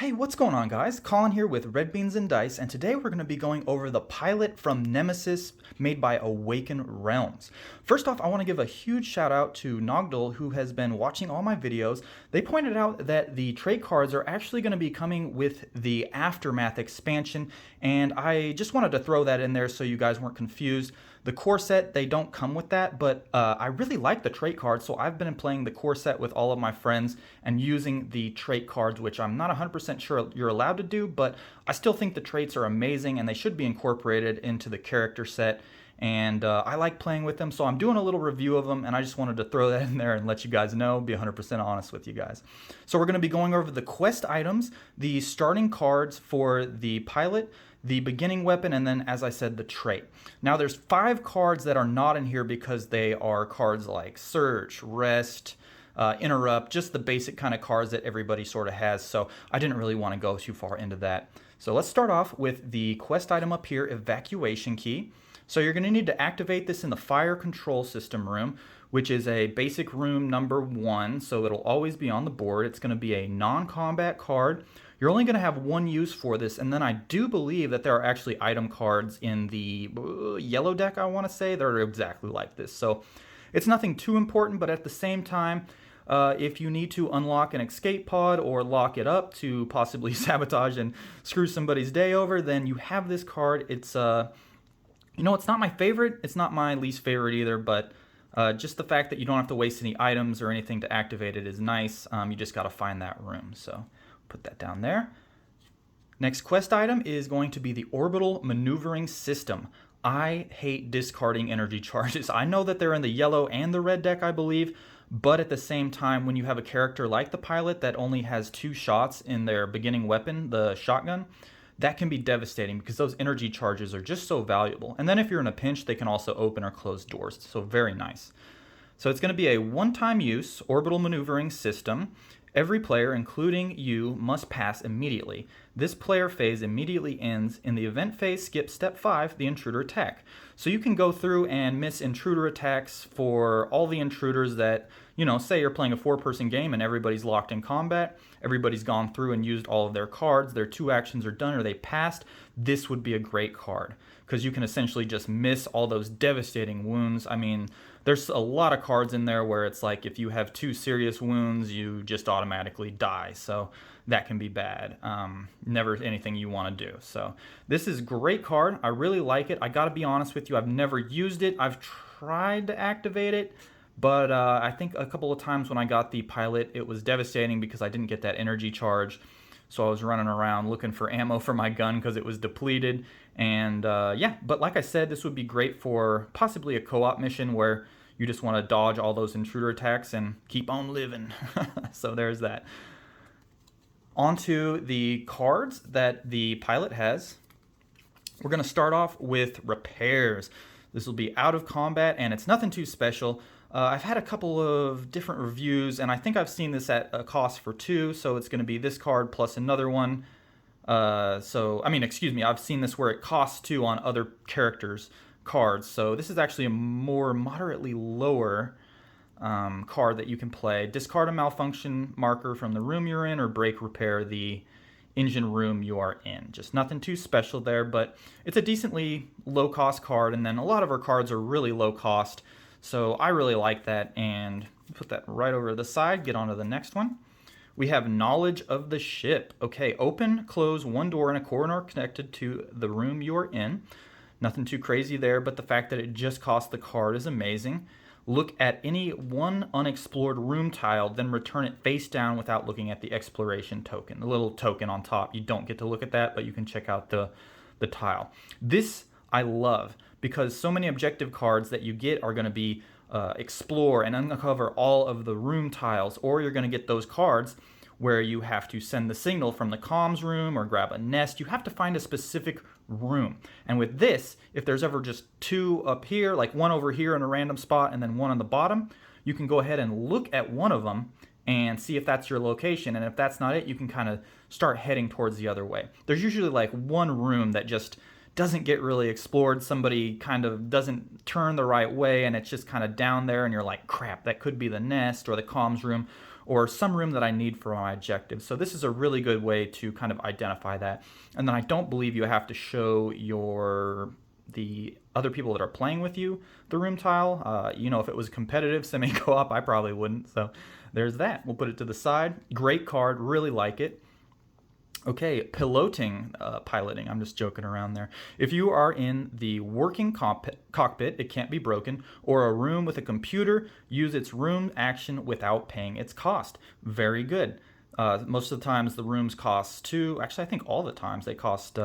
Hey, what's going on, guys? Colin here with Red Beans and Dice, and today we're going to be going over the pilot from Nemesis made by Awaken Realms. First off, I want to give a huge shout out to Nogdal, who has been watching all my videos. They pointed out that the trait cards are actually going to be coming with the Aftermath expansion, and I just wanted to throw that in there so you guys weren't confused. The core set, they don't come with that, but I really like the trait cards, so I've been playing the core set with all of my friends and using the trait cards, which I'm not 100% sure you're allowed to do, but I still think the traits are amazing and they should be incorporated into the character set. And I like playing with them, so I'm doing a little review of them, and I just wanted to throw that in there and let you guys know, be 100% honest with you guys. So we're going to be going over the quest items, the starting cards for the pilot, the beginning weapon, and then, as I said, the trait. Now, there's 5 cards that are not in here because they are cards like Search, Rest, Interrupt, just the basic kind of cards that everybody sort of has, so I didn't really want to go too far into that. So let's start off with the quest item up here, Evacuation Key. So you're going to need to activate this in the Fire Control System room, which is a basic room number 1, so it'll always be on the board. It's going to be a non-combat card. You're only going to have one use for this, and then I do believe that there are actually item cards in the yellow deck, I want to say, that are exactly like this. So it's nothing too important, but at the same time, if you need to unlock an escape pod or lock it up to possibly sabotage and screw somebody's day over, then you have this card. It's it's not my favorite. It's not my least favorite either, but just the fact that you don't have to waste any items or anything to activate it is nice. You just got to find that room. So put that down there. Next quest item is going to be the Orbital Maneuvering System. I hate discarding energy charges. I know that they're in the yellow and the red deck, I believe, but at the same time, when you have a character like the pilot that only has 2 shots in their beginning weapon, the shotgun, that can be devastating because those energy charges are just so valuable. And then if you're in a pinch, they can also open or close doors, so very nice. So it's going to be a one-time use orbital maneuvering system. Every player, including you, must pass immediately. This player phase immediately ends. In the event phase, skip step 5, the intruder attack. So you can go through and miss intruder attacks for all the intruders that, say you're playing a 4-person game and everybody's locked in combat, everybody's gone through and used all of their cards, their 2 actions are done or they passed. This would be a great card because you can essentially just miss all those devastating wounds. I mean, there's a lot of cards in there where it's like if you have 2 serious wounds, you just automatically die. So that can be bad. Never anything you want to do. So this is a great card. I really like it. I got to be honest with you. I've never used it. I've tried to activate it, but I think a couple of times when I got the pilot, it was devastating because I didn't get that energy charge. So I was running around looking for ammo for my gun because it was depleted. And yeah, but like I said, this would be great for possibly a co-op mission where you just want to dodge all those intruder attacks and keep on living. So there's that. Onto the cards that the pilot has. We're going to start off with repairs. This will be out of combat, and it's nothing too special. I've had a couple of different reviews, and I think I've seen this at a cost for 2, so it's going to be this card plus another one. I've seen this where it costs 2 on other characters' cards, so this is actually a more moderately lower card that you can play. Discard a malfunction marker from the room you're in or break repair the engine room you are in. Just nothing too special there, but it's a decently low cost card, and then a lot of our cards are really low cost, so I really like that. And put that right over to the side, get on to the next one. We have Knowledge of the Ship. Okay, open, close 1 door in a corridor connected to the room you're in. Nothing too crazy there, but the fact that it just cost the card is amazing. Look at any one unexplored room tile, then return it face down without looking at the exploration token. The little token on top, you don't get to look at that, but you can check out the tile. This I love because so many objective cards that you get are going to be explore and uncover all of the room tiles, or you're going to get those cards where you have to send the signal from the comms room or grab a nest. You have to find a specific room. And with this, if there's ever just 2 up here, like 1 over here in a random spot and then 1 on the bottom, you can go ahead and look at one of them and see if that's your location. And if that's not it, you can kind of start heading towards the other way. There's usually like 1 room that just doesn't get really explored. Somebody kind of doesn't turn the right way and it's just kind of down there and you're like, crap, that could be the nest or the comms room or some room that I need for my objective. So this is a really good way to kind of identify that. And then I don't believe you have to show the other people that are playing with you the room tile. You know, if it was competitive semi-co-op, I probably wouldn't. So there's that. We'll put it to the side. Great card, really like it. Okay, piloting, I'm just joking around there. If you are in the working cockpit, it can't be broken, or a room with a computer, use its room action without paying its cost. Very good. Most of the times the rooms cost two, actually I think all the times they cost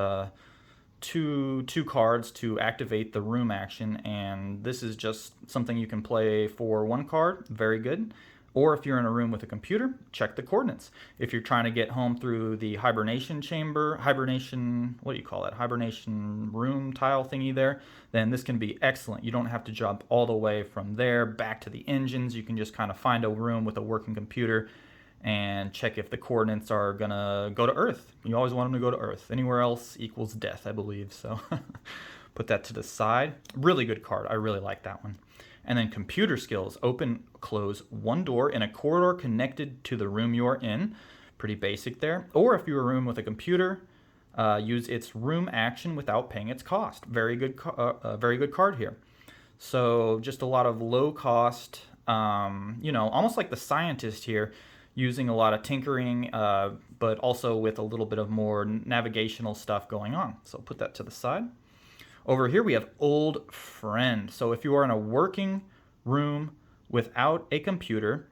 two cards to activate the room action, and this is just something you can play for one card. Very good. Or if you're in a room with a computer, check the coordinates. If you're trying to get home through the hibernation room tile thingy there, then this can be excellent. You don't have to jump all the way from there back to the engines. You can just kind of find a room with a working computer and check if the coordinates are gonna go to Earth. You always want them to go to Earth. Anywhere else equals death, I believe. So put that to the side. Really good card. I really like that one. And then computer skills, open, close one door in a corridor connected to the room you're in. Pretty basic there. Or if you're in a room with a computer, use its room action without paying its cost. Very good card here. So just a lot of low cost, you know, almost like the scientist here, using a lot of tinkering, but also with a little bit of more navigational stuff going on. So put that to the side. Over here we have old friend. So if you are in a working room without a computer,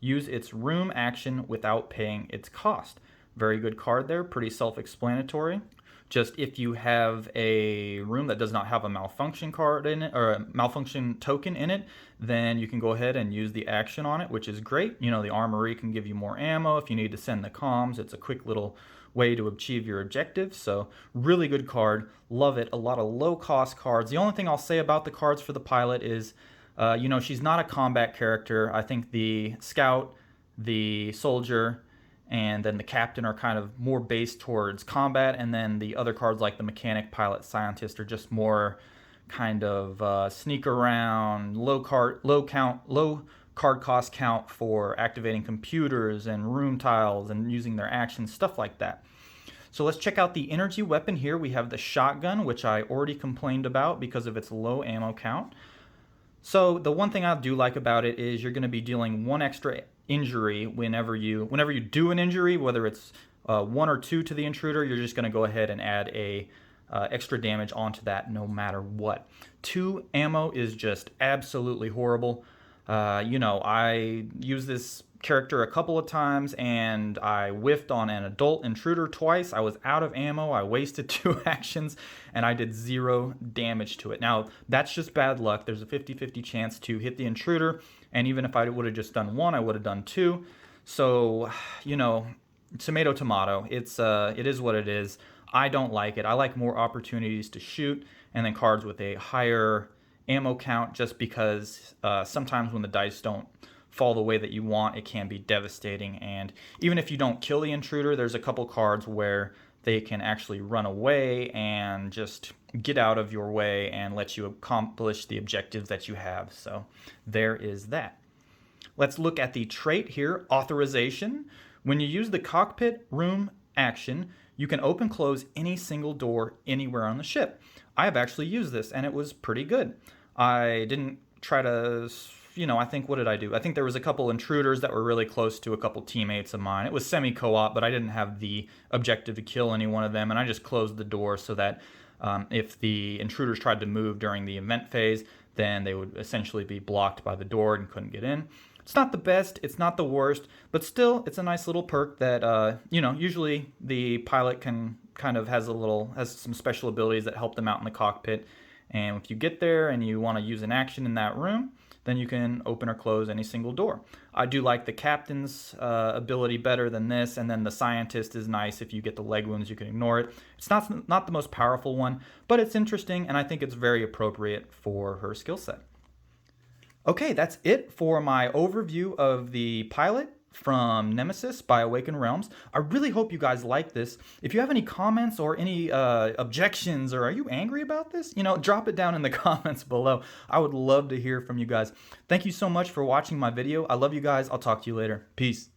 use its room action without paying its cost. Very good card there, pretty self-explanatory. Just if you have a room that does not have a malfunction card in it, or a malfunction token in it, then you can go ahead and use the action on it, which is great. You know, the armory can give you more ammo if you need to send the comms. It's a quick little way to achieve your objectives. So really good card. Love it. A lot of low cost cards. The only thing I'll say about the cards for the pilot is, you know, she's not a combat character. I think the scout, the soldier, and then the captain are kind of more based towards combat, and then the other cards like the mechanic, pilot, scientist are just more kind of sneak around, low card cost count for activating computers and room tiles and using their actions, stuff like that. So let's check out the energy weapon here. We have the shotgun, which I already complained about because of its low ammo count. So the one thing I do like about it is you're going to be dealing one extra injury whenever you do an injury, whether it's 1 or 2 to the intruder. You're just going to go ahead and add a extra damage onto that no matter what. 2 ammo is just absolutely horrible. You know, I use this character a couple of times and I whiffed on an adult intruder twice. I was out of ammo, I wasted 2 actions, and I did 0 damage to it. Now, that's just bad luck. There's a 50-50 chance to hit the intruder, and even if I would have just done 1, I would have done 2. So, you know, tomato, tomato. It is what it is. I don't like it. I like more opportunities to shoot, and then cards with a higher ammo count, just because sometimes when the dice don't fall the way that you want, it can be devastating. And even if you don't kill the intruder, there's a couple cards where they can actually run away and just get out of your way and let you accomplish the objectives that you have. So there is that. Let's look at the trait here, authorization. When you use the cockpit room action, you can open close any single door anywhere on the ship. I have actually used this and it was pretty good. I didn't try to, you know, I think, what did I do? I think there was a couple intruders that were really close to a couple teammates of mine. It was semi-co-op, but I didn't have the objective to kill any one of them, and I just closed the door so that if the intruders tried to move during the event phase, then they would essentially be blocked by the door and couldn't get in. It's not the best, it's not the worst, but still, it's a nice little perk that, you know, usually the pilot can kind of has some special abilities that help them out in the cockpit. And if you get there and you want to use an action in that room, then you can open or close any single door. I do like the captain's ability better than this, and then the scientist is nice. If you get the leg wounds, you can ignore it. It's not the most powerful one, but it's interesting, and I think it's very appropriate for her skill set. Okay, that's it for my overview of the pilot from Nemesis by Awakened Realms. I really hope you guys like this. If you have any comments or any objections, or are you angry about this, drop it down in the comments below. I would love to hear from you guys. Thank you so much for watching my video. I love you guys. I'll talk to you later. Peace.